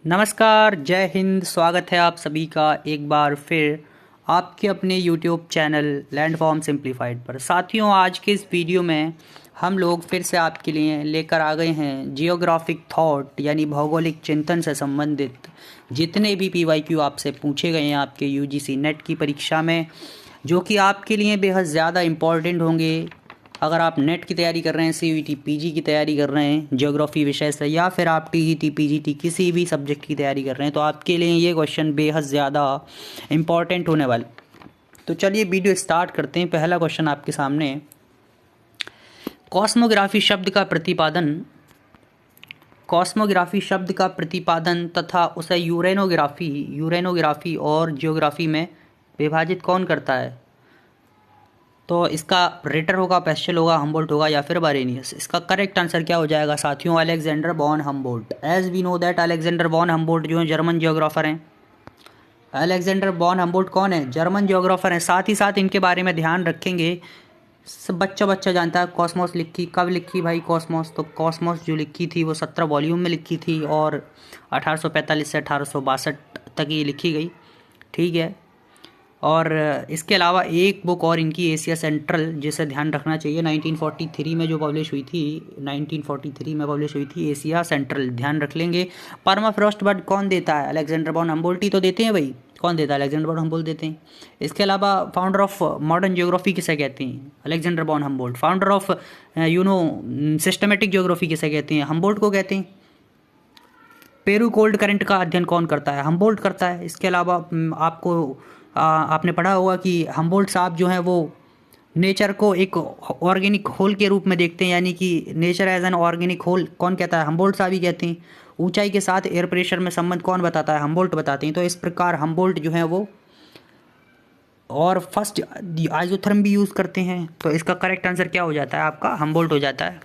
नमस्कार, जय हिंद। स्वागत है आप सभी का एक बार फिर आपके अपने YouTube चैनल लैंडफॉर्म सिंप्लीफाइड पर। साथियों, आज के इस वीडियो में हम लोग फिर से आपके लिए लेकर आ गए हैं जियोग्राफिक थॉट यानी भौगोलिक चिंतन से संबंधित जितने भी PYQ आपसे पूछे गए हैं आपके UGC नेट की परीक्षा में, जो कि आपके लिए बेहद ज़्यादा इम्पॉर्टेंट होंगे। अगर आप नेट की तैयारी कर रहे हैं, CUET PG की तैयारी कर रहे हैं ज्योग्राफी विषय से, या फिर आप TGT PGT किसी भी सब्जेक्ट की तैयारी कर रहे हैं, तो आपके लिए ये क्वेश्चन बेहद ज़्यादा इम्पॉर्टेंट होने वाले। तो चलिए वीडियो स्टार्ट करते हैं। पहला क्वेश्चन आपके सामने, कॉस्मोग्राफी शब्द का प्रतिपादन तथा उसे यूरेनोग्राफी और जियोग्राफी में विभाजित कौन करता है? तो इसका रेटर होगा, पेस्टल होगा, हम्बोल्ट होगा या फिर बारेनियस। इसका करेक्ट आंसर क्या हो जाएगा साथियों? Alexander von Humboldt. As we know that Alexander von Humboldt जो है जर्मन जियोग्राफर हैं। अलेक्जेंडर वॉन हम्बोल्ट कौन है? जर्मन जियोग्राफर हैं। साथ ही साथ इनके बारे में ध्यान रखेंगे, सब बच्चा जानता है कॉस्मोस लिखी कब लिखी भाई कॉस्मोस? तो कॉस्मोस जो लिखी थी वो 17 वॉल्यूम में लिखी थी और 1845 से 1862 तक ये लिखी गई। ठीक है। और इसके अलावा एक बुक और इनकी एशिया सेंट्रल, जिसे ध्यान रखना चाहिए, 1943 में जो पब्लिश हुई थी, 1943 में पब्लिश हुई थी एशिया सेंट्रल, ध्यान रख लेंगे। परमाफ्रॉस्ट बर्ड कौन देता है? अलेक्जेंडर वॉन हम्बोल्ट ही तो देते हैं भाई। कौन देता है? अलेक्जेंडर वॉन हम्बोल्ट देते हैं। इसके अलावा फाउंडर ऑफ मॉडर्न जियोग्राफी किसे कहते हैं? Alexander von Humboldt. Founder of systematic geography किसे कहते हैं? हम्बोल्ट को कहते हैं। पेरू कोल्ड करंट का अध्ययन कौन करता है? हम्बोल्ट करता है। इसके अलावा आपने पढ़ा होगा कि हम्बोल्ट साहब जो हैं वो नेचर को एक ऑर्गेनिक होल के रूप में देखते हैं, यानी कि nature as an organic whole कौन कहता है? हम्बोल्ट साहब ही कहते हैं। ऊंचाई के साथ एयर प्रेशर में संबंध कौन बताता है? हम्बोल्ट बताते हैं। तो इस प्रकार हम्बोल्ट जो है वो, और फर्स्ट आइसोथर्म भी यूज़ करते हैं। तो इसका करेक्ट आंसर क्या हो जाता है आपका? हम्बोल्ट हो जाता है।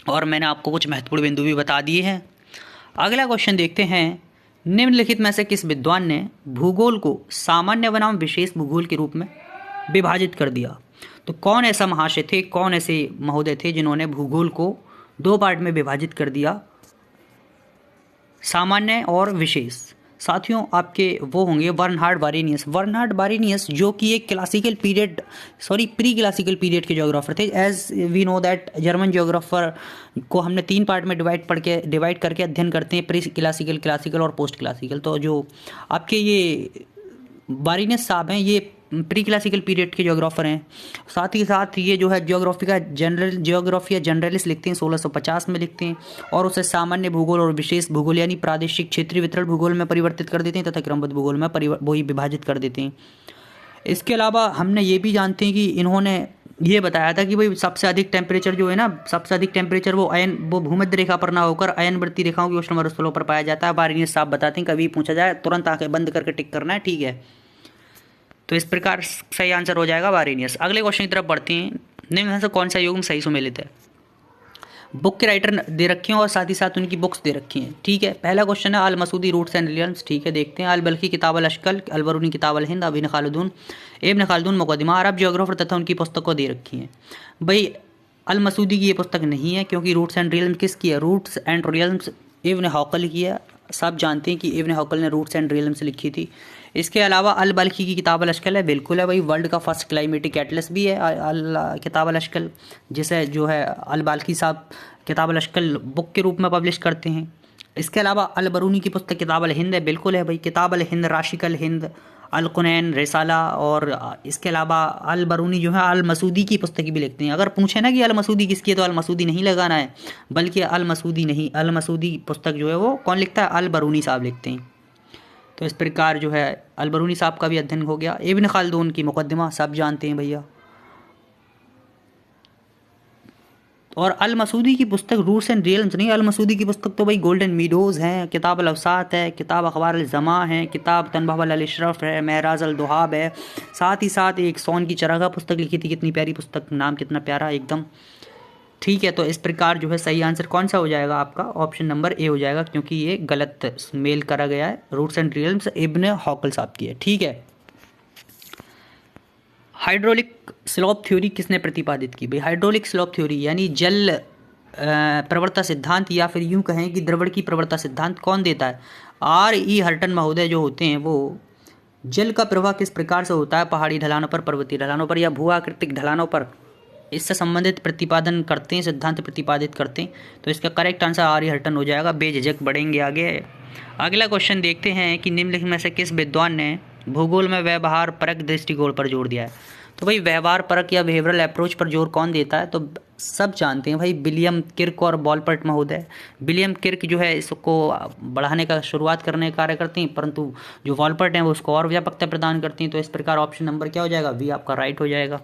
और मैंने आपको कुछ महत्वपूर्ण बिंदु भी बता दिए हैं। अगला क्वेश्चन देखते हैं, निम्नलिखित में से किस विद्वान ने भूगोल को सामान्य बनाम विशेष भूगोल के रूप में विभाजित कर दिया? तो कौन ऐसा महाशय थे, कौन ऐसे महोदय थे जिन्होंने भूगोल को दो पार्ट में विभाजित कर दिया, सामान्य और विशेष? साथियों, आपके वो होंगे बर्नहार्ड बारेनियस, जो कि एक प्री क्लासिकल पीरियड के ज्योग्राफर थे। As we know that German geographer को हमने 3 पार्ट में डिवाइड करके अध्ययन करते हैं, प्री क्लासिकल, क्लासिकल और पोस्ट क्लासिकल। तो जो आपके ये बारेनियस साहब हैं, ये प्री क्लासिकल पीरियड के ज्योग्राफर हैं। साथ ही साथ ये जो है ज्योग्राफी या जनरलिस्ट लिखते हैं, 1650 में लिखते हैं, और उसे सामान्य भूगोल और विशेष भूगोल यानी प्रादेशिक क्षेत्रीय वितरण भूगोल में परिवर्तित कर देते हैं तथा क्रमबद्ध भूगोल में वही विभाजित कर देते हैं। इसके अलावा हमने ये भी जानते हैं कि इन्होंने ये बताया था कि भाई सबसे अधिक टेम्परेचर जो है ना, सबसे अधिक टेम्परेचर वो भूमध्य रेखा पर ना होकर अयनवर्ती रेखाओं की उष्ण मरुस्थलों पर पाया जाता है। बारेनियस साहब बताते हैं, कभी पूछा जाए तुरंत आंखें बंद करके टिक करना है, ठीक है। तो इस प्रकार सही आंसर हो जाएगा बारेनियस। अगले क्वेश्चन की तरफ बढ़ते हैं, निम्न में से कौन सा युग्म सही सुमेलित है? बुक के राइटर दे रखे हैं और साथ ही साथ उनकी बुक्स दे रखी हैं। ठीक है। पहला क्वेश्चन है अल मसूदी रूट्स एंड रियल्स। ठीक है, देखते हैं। अल बल्खी किताब अल अशकल, अल बरूनी किताब अल हिंद, इब्न खालदून मुकदमा, अरब जियोग्राफर तथा उनकी पुस्तकों दे रखी हैं। भाई अल मसूदी की ये पुस्तक नहीं है, क्योंकि रूट्स एंड रियल्स किसकी है? रूट्स एंड रियल्स इब्न हौकल की है। सब जानते हैं कि इब्न हौकल ने रूट्स एंड रियल्स लिखी थी। इसके अलावा अल बल्खी की किताब अल अशकल है, बिल्कुल है भाई। वर्ल्ड का फर्स्ट क्लाइमेटिक एटलस भी है अल किताब अल अशकल, जिसे जो है अल बाल्खी साहब किताब अल अशकल बुक के रूप में पब्लिश करते हैं। इसके अलावा अल बरूनी की पुस्तक किताब अल हिंद है, बिल्कुल है भाई। किताब अल हिंद, राशिक अल हिंद, अल कुनैन, रिसाला, और इसके अलावा अल बरूनी जो है अल मसूदी की पुस्तक भी लिखते हैं। अगर पूछे ना कि अल मसूदी किसकी है, तो अल मसूदी नहीं लगाना है, बल्कि अल मसूदी पुस्तक जो है वो कौन लिखता है? अल बरूनी साहब लिखते हैं। तो इस प्रकार जो है अल बरूनी साहब का भी अध्ययन हो गया। इब्न खालदून की मुकदमा सब जानते हैं भैया। और अल मसूदी की पुस्तक रूट्स एंड रियल्स नहीं, अल मसूदी की पुस्तक तो भाई गोल्डन मीडोज़ हैं, किताब अल अवसात है, किताब अखबार अल जमा है, किताब तनबाह अल इशरफ है, महराज अल दुहाब है। साथ ही साथ एक सोन की चरागाह पुस्तक लिखी थी, कितनी प्यारी पुस्तक, नाम कितना प्यारा एकदम। ठीक है। तो इस प्रकार जो है सही आंसर कौन सा हो जाएगा आपका? ऑप्शन नंबर ए हो जाएगा, क्योंकि ये गलत मेल करा गया है। रूट्स एंड रियल्स इब्न हॉकल साहब की है। ठीक है। हाइड्रोलिक स्लोप थ्योरी किसने प्रतिपादित की? भाई हाइड्रोलिक स्लोप थ्योरी यानी जल प्रवणता सिद्धांत या फिर यूं कहें कि द्रवण की प्रवणता सिद्धांत कौन देता है? R.E. हर्टन महोदय जो होते हैं वो जल का प्रवाह किस प्रकार से होता है पहाड़ी ढलानों पर, पर्वतीय ढलानों पर या भू आकृतिक ढलानों पर, इससे संबंधित प्रतिपादन करते हैं, सिद्धांत प्रतिपादित करते हैं। तो इसका करेक्ट आंसर R.E. हर्टन हो जाएगा। बेझिझक बढ़ेंगे आगे। अगला क्वेश्चन देखते हैं कि निम्नलिखित में से किस विद्वान ने भूगोल में व्यवहार परक दृष्टिकोण पर जोर दिया है? तो भाई व्यवहार परक या बिहेवियरल अप्रोच पर जोर कौन देता है? तो सब जानते हैं भाई, विलियम किर्क और वॉलपर्ट महोदय। विलियम किर्क जो है इसको बढ़ाने का शुरुआत करने का कार्य करते हैं, परंतु जो वॉलपर्ट हैं वो उसको और व्यापकता प्रदान करती हैं। तो इस प्रकार ऑप्शन नंबर क्या हो जाएगा? बी आपका राइट हो जाएगा।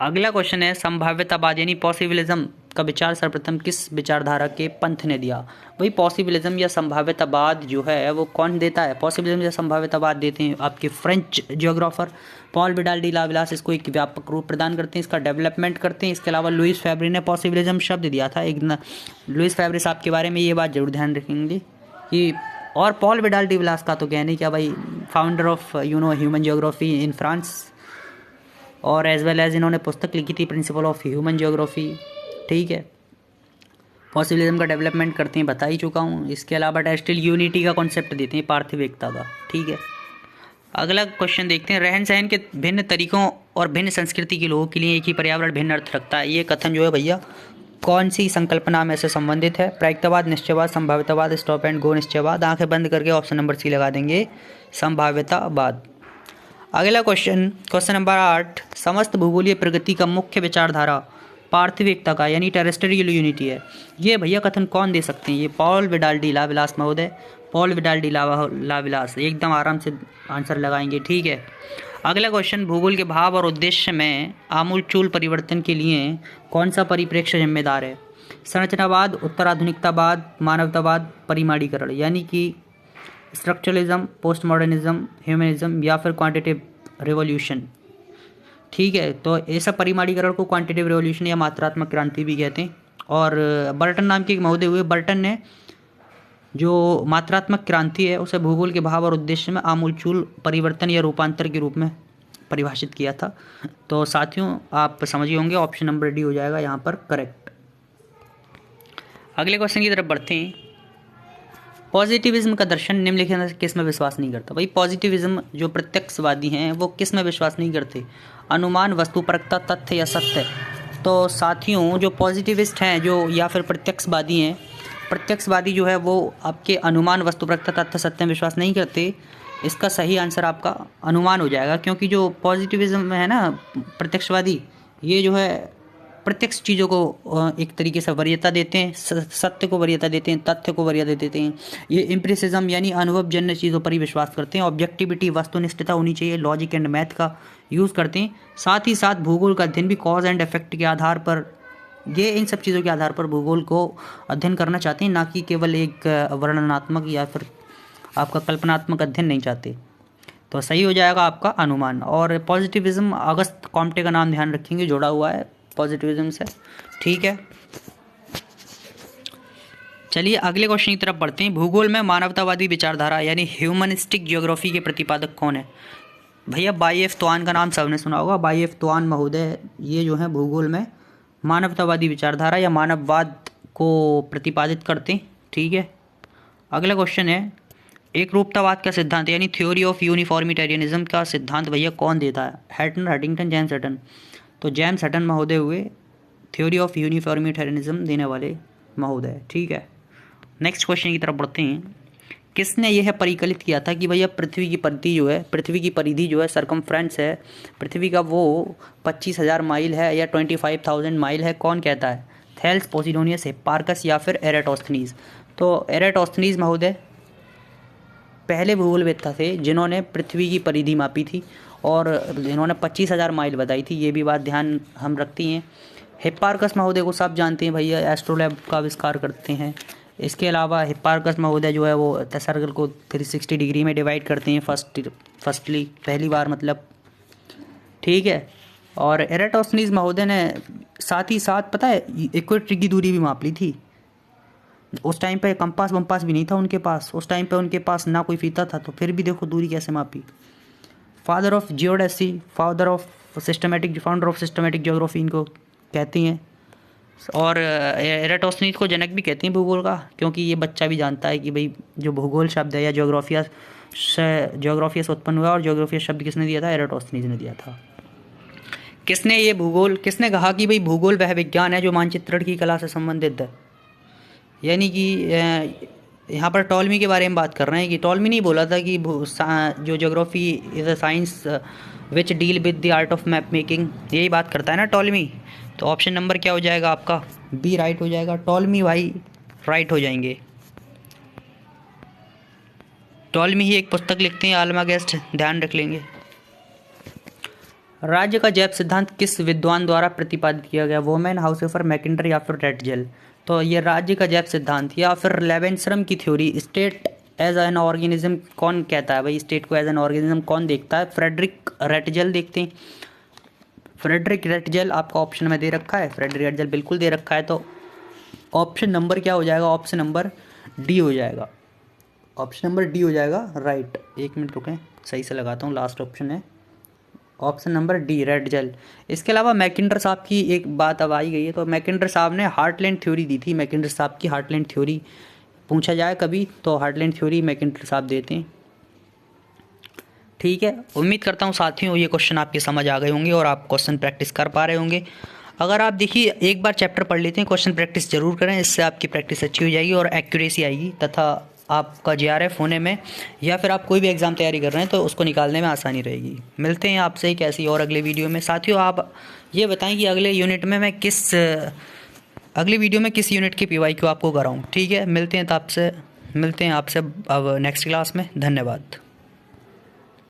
अगला क्वेश्चन है संभाव्यतावाद यानी पॉसिबिलिज्म का विचार सर्वप्रथम किस विचारधारा के पंथ ने दिया? वही पॉसिबिलिज्म या संभाव्यतावाद जो है वो कौन देता है? पॉसिबिलिज्म या संभाव्यतावाद देते हैं आपके French geographer Paul Vidal de la Blache. इसको एक व्यापक रूप प्रदान करते हैं, इसका डेवलपमेंट करते हैं। इसके अलावा लुइस फैब्री ने पॉसिबिलिज्म शब्द दिया था। एक लुइस फैब्री साहब के बारे में ये बात जरूर ध्यान रखेंगे कि, और पॉल विडाल डी लाविलास का तो कहने क्या भाई, founder of human geography in France, और एज वेल एज इन्होंने पुस्तक लिखी थी प्रिंसिपल ऑफ ह्यूमन जियोग्राफी। ठीक है, पॉसिबिलिज्म का डेवलपमेंट करते हैं, बता ही चुका हूँ। इसके अलावा टेरेस्ट्रियल यूनिटी का कॉन्सेप्ट देते हैं, पार्थिव एकता का। ठीक है, अगला क्वेश्चन देखते हैं। रहन सहन के भिन्न तरीकों और भिन्न संस्कृति के लोगों के लिए एक ही पर्यावरण भिन्न अर्थ रखता है। ये कथन जो है भैया कौन सी संकल्पना में से संबंधित है? प्रायिकतावाद, निश्चयवाद, संभाव्यतावाद, स्टॉप एंड गो निश्चयवाद। आंखें बंद करके ऑप्शन नंबर सी लगा देंगे, संभाव्यतावाद। अगला क्वेश्चन नंबर 8, समस्त भूगोलीय प्रगति का मुख्य विचारधारा पार्थिव एकता का यानी टेरेस्ट्रियल यूनिटी है। ये भैया कथन कौन दे सकते हैं? ये पॉल विडाल डी लाविलास महोदय। पॉल विडाल डी लाविलास एकदम आराम से आंसर लगाएंगे। ठीक है, अगला क्वेश्चन, भूगोल के भाव और उद्देश्य में आमूलचूल परिवर्तन के लिए कौन सा परिप्रेक्ष्य जिम्मेदार है? संरचनावाद, उत्तराधुनिकतावाद, मानवतावाद, परिमाणीकरण यानी कि स्ट्रक्चरलिज्म, पोस्ट मॉडर्निज्म, ह्यूमनिज्म या फिर क्वांटिटेटिव रिवॉल्यूशन। ठीक है, तो ऐसा परिमाणीकरण को क्वांटिटेटिव रिवॉल्यूशन या मात्रात्मक क्रांति भी कहते हैं। और बर्टन नाम के एक महोदय हुए, बर्टन ने जो मात्रात्मक क्रांति है उसे भूगोल के भाव और उद्देश्य में आमूलचूल परिवर्तन या रूपांतर के रूप में परिभाषित किया था। तो साथियों आप समझिए होंगे, ऑप्शन नंबर डी हो जाएगा यहाँ पर करेक्ट। अगले क्वेश्चन की तरफ बढ़ते हैं। पॉजिटिविज्म का दर्शन निम्नलिखित में किस में विश्वास नहीं करता? भाई पॉजिटिविज्म जो प्रत्यक्षवादी हैं वो किस में विश्वास नहीं करते? अनुमान, वस्तुपरकता, तथ्य या सत्य। तो साथियों जो पॉजिटिविस्ट हैं जो या फिर प्रत्यक्षवादी हैं, प्रत्यक्षवादी जो है वो आपके अनुमान, वस्तुपरकता, तथ्य, सत्य में विश्वास नहीं करते। इसका सही आंसर आपका अनुमान हो जाएगा, क्योंकि जो पॉजिटिविज्म में है ना प्रत्यक्षवादी, ये जो है प्रत्यक्ष चीज़ों को एक तरीके से वरीयता देते हैं, सत्य को वरीयता देते हैं, तथ्य को वरीयता देते हैं। ये एम्पिरिसिज्म यानी अनुभवजन्य चीज़ों पर ही विश्वास करते हैं। ऑब्जेक्टिविटी, वस्तुनिष्ठता होनी चाहिए, लॉजिक एंड मैथ का यूज़ करते हैं। साथ ही साथ भूगोल का अध्ययन भी कॉज एंड इफेक्ट के आधार पर, ये इन सब चीज़ों के आधार पर भूगोल को अध्ययन करना चाहते हैं, ना कि केवल एक वर्णनात्मक या फिर आपका कल्पनात्मक अध्ययन नहीं चाहते। तो सही हो जाएगा आपका अनुमान। और पॉजिटिविज्म अगस्त कॉम्टे का नाम ध्यान रखेंगे, जोड़ा हुआ है पॉजिटिविज्म से। ठीक है, चलिए अगले क्वेश्चन की तरफ बढ़ते हैं। भूगोल में मानवतावादी विचारधारा यानी ह्यूमनिस्टिक जियोग्राफी के प्रतिपादक कौन है? भैया बाई-एफ तोआन का नाम सबने सुना होगा। बाई-एफ तोआन महोदय ये जो है भूगोल में मानवतावादी विचारधारा या मानववाद को प्रतिपादित करते हैं। ठीक है, अगला क्वेश्चन है, एक रूपतावाद का सिद्धांत यानी थ्योरी ऑफ यूनिफॉर्मिटेरियनिज्म का सिद्धांत भैया कौन देता है? हैटन, हटिंगटन, जेम्स हटन। तो जेम्स हटन महोदय हुए थ्योरी ऑफ यूनिफॉर्मिटेरियनिज्म देने वाले महोदय। ठीक है, नेक्स्ट क्वेश्चन की तरफ बढ़ते हैं। किसने यह परिकलित किया था कि भैया पृथ्वी की परिधि जो है, पृथ्वी की परिधि जो है सरकमफ्रेंस है पृथ्वी का, वो 25,000 माइल है या 25,000 माइल है? कौन कहता है? थेल्स, पोसिडोनियस, हिप्पार्कस या फिर एराटोस्थनीज। तो एराटोस्थनीज महोदय पहले भूगोलवेत्ता थे जिन्होंने पृथ्वी की परिधि मापी थी और इन्होंने 25,000 माइल बताई थी। ये भी बात ध्यान हम रखती हैं। हिप्पार्कस महोदय को सब जानते हैं भैया, एस्ट्रोलैब का आविष्कार करते हैं। इसके अलावा हिप्पार्कस महोदय जो है वो सर्कल को 360 डिग्री में डिवाइड करते हैं फर्स्टली, पहली बार मतलब। ठीक है, और एराटोस्थनीज महोदय ने साथ ही साथ पता है इक्वेटर की दूरी भी माप ली थी। उस टाइम पे कंपास वम्पास भी नहीं था उनके पास, उस टाइम पे उनके पास ना कोई फीता था, तो फिर भी देखो दूरी कैसे मापी। Father of geodesy, founder of systematic geography इनको कहती हैं। और एराटोस्थनीज को जनक भी कहते हैं भूगोल का, क्योंकि ये बच्चा भी जानता है कि भाई जो भूगोल शब्द है या ज्योग्राफिया से उत्पन्न हुआ, और ज्योग्राफिया शब्द किसने दिया था? एराटोस्थनीज ने दिया था। किसने कहा कि भाई भूगोल वह विज्ञान है जो मानचित्रण की कला से संबंधित है? यानी कि यहाँ पर टॉलमी के बारे में बात कर रहे हैं कि टॉलमी नहीं बोला था कि जो geography is a science which deal with the art of map making, यही बात करता है ना टॉलमी। तो ऑप्शन नंबर क्या हो जाएगा आपका? बी राइट हो जाएगा। टॉलमी भाई राइट हो जाएंगे। टॉलमी ही एक पुस्तक लिखते हैं, आल्मागेस्ट, ध्यान रख लेंगे। राज्य का जैव सिद्धांत किस विद्वान द्वारा प्रतिपादित किया गया? वोमैन, हाउसेफर, मैकिंडर या फिर रेटजेल? तो ये राज्य का जैव सिद्धांत या फिर लेवेंसरम की theory, state as an organism कौन कहता है भाई? स्टेट को एज एन ऑर्गेनिज्म कौन देखता है? फ्रेडरिक रेटजेल देखते हैं। फ्रेडरिक रेटजेल आपका ऑप्शन में दे रखा है, फ्रेडरिक रेटजेल बिल्कुल दे रखा है। तो ऑप्शन नंबर क्या हो जाएगा? ऑप्शन नंबर डी हो जाएगा। ऑप्शन नंबर डी हो जाएगा राइट। एक मिनट रुकें, सही से लगाता हूँ, लास्ट ऑप्शन है ऑप्शन नंबर डी, रेटजेल। इसके अलावा मैकिंडर साहब की एक बात अब आई गई है, तो मैकिंडर साहब ने हार्टलैंड थ्योरी दी थी। मैकिंडर साहब की हार्टलैंड थ्योरी पूछा जाए कभी तो हार्टलैंड थ्योरी मैकिंडर साहब देते हैं। ठीक है, उम्मीद करता हूँ साथियों ये क्वेश्चन आपके समझ आ गए होंगे और आप क्वेश्चन प्रैक्टिस कर पा रहे होंगे। अगर आप देखिए एक बार चैप्टर पढ़ लेते हैं, क्वेश्चन प्रैक्टिस जरूर करें, इससे आपकी प्रैक्टिस अच्छी हो जाएगी और एक्यूरेसी आएगी, तथा आपका JRF होने में या फिर आप कोई भी एग्ज़ाम तैयारी कर रहे हैं तो उसको निकालने में आसानी रहेगी। मिलते हैं आपसे एक ऐसी और अगले वीडियो में। साथियों आप ये बताएं कि अगले यूनिट में मैं अगली वीडियो में किस यूनिट की PYQ आपको कराऊं। ठीक है, मिलते हैं आपसे अब नेक्स्ट क्लास में। धन्यवाद।